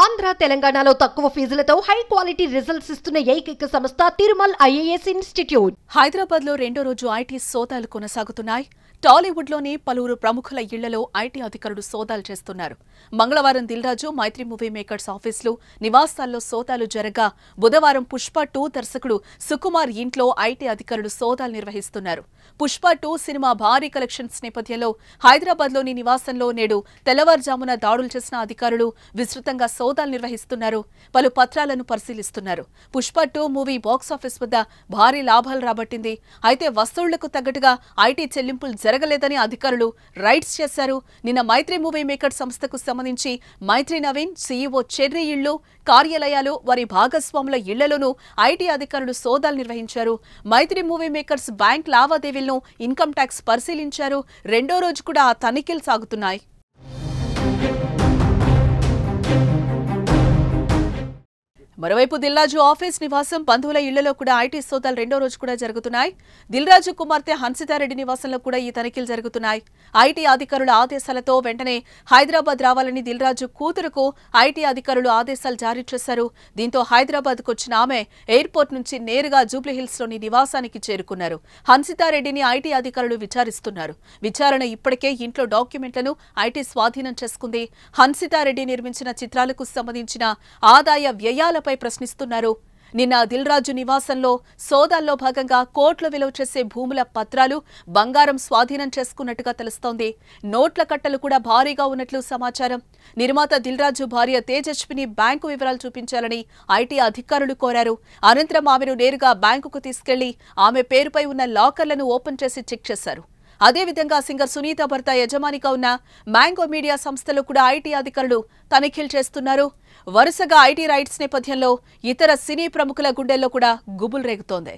ఆంధ్ర తెలంగాణలో తక్కువ ఫీజులతో high quality results ఇస్తున్న ఏకైక సంస్థ తిరుమల్ ఐఏఎస్ ఇన్స్టిట్యూట్. హైదరాబాద్ లో రెండో రోజు ఐటీ సోదాలు కొనసాగుతున్నాయి. టాలీవుడ్ లోని పలువురు ప్రముఖుల ఇళ్లలో ఐటీ అధికారులు సోదాలు చేస్తున్నారు. మంగళవారం దిల్ రాజు, మైత్రి మూవీ మేకర్స్ ఆఫీసులు, నివాసాల్లో సోదాలు జరగా బుధవారం పుష్ప 2 దర్శకుడు సుకుమార్ ఇంట్లో ఐటీ అధికారులు సోదాలు నిర్వహిస్తున్నారు. పుష్ప 2 సినిమా భారీ కలెక్షన్స్ నేపథ్యంలో హైదరాబాద్ లోని నివాసంలో నేడు తెల్లవారుజామున దాడులు చేసిన అధికారులు విస్తృతంగా సోదాలు నిర్వహిస్తున్నారు. పలు పత్రాలను పరిశీలిస్తున్నారు. పుష్ప 2 మూవీ బాక్సాఫీస్ వద్ద భారీ లాభాలు రాబట్టింది. అయితే వస్తువులకు తగ్గట్టుగా ఐటీ చెల్లింపులు జరగలేదని అధికారులు రైడ్స్ చేశారు. నిన్న మైత్రి మూవీ మేకర్ సంస్థకు సంబంధించి మైత్రి నవీన్, సీఈఓ చెర్రీ ఇళ్లు, కార్యాలయాలు, వారి భాగస్వాముల ఇళ్లలోనూ ఐటీ అధికారులు సోదాలు నిర్వహించారు. మైత్రి మూవీ మేకర్స్ బ్యాంక్ లావాదేవీలను ఇన్కమ్ ట్యాక్స్ పరిశీలించారు. రెండో రోజు కూడా ఆ తనిఖీలు సాగుతున్నాయి. మరోవైపు దిల్రాజు ఆఫీస్, నివాసం, బంధువుల ఇళ్లలో కూడా ఐటీ సోదాలు రెండో రోజు కూడా జరుగుతున్నాయి. దిల్రాజు కుమార్తె హన్సితారెడ్డి నివాసంలో కూడా ఈ తనిఖీలు జరుగుతున్నాయి. ఐటీ అధికారుల ఆదేశాలతో వెంటనే హైదరాబాద్ రావాలని దిల్రాజు కూతురుకు ఐటీ అధికారులు ఆదేశాలు జారీ చేశారు. దీంతో హైదరాబాద్కు వచ్చిన ఆమె ఎయిర్పోర్ట్ నుంచి నేరుగా జూబ్లీహిల్స్లోని నివాసానికి చేరుకున్నారు. హన్సితారెడ్డిని ఐటీ అధికారులు విచారిస్తున్నారు. విచారణ ఇప్పటికే ఇంట్లో డాక్యుమెంట్లను ఐటీ స్వాధీనం చేసుకుంది. హన్సితారెడ్డి నిర్మించిన చిత్రాలకు సంబంధించిన ఆదాయ వ్యయాల ప్రశ్నిస్తున్నారు. నిన్న దిల్రాజు నివాసంలో సోదాల్లో భాగంగా కోట్ల విలువ చేసే భూముల పత్రాలు, బంగారం స్వాధీనం చేసుకున్నట్టుగా తెలుస్తోంది. నోట్ల కట్టలు కూడా భారీగా ఉన్నట్లు సమాచారం. నిర్మాత దిల్రాజు భార్య తేజస్విని బ్యాంకు వివరాలు చూపించాలని ఐటీ అధికారులు కోరారు. అనంతరం ఆమెను నేరుగా బ్యాంకుకు తీసుకెళ్లి ఆమె పేరుపై ఉన్న లాకర్లను ఓపెన్ చేసి చెక్ చేశారు. అదేవిధంగా సింగర్ సునీత భర్త యజమానిగా ఉన్న మ్యాంగో మీడియా సంస్థలో కూడా ఐటీ అధికారులు తనిఖీలు చేస్తున్నారు. వరుసగా ఐటీ రైడ్స్ నేపథ్యంలో ఇతర సినీ ప్రముఖుల గుండెల్లో కూడా గుబులు రేగుతోంది.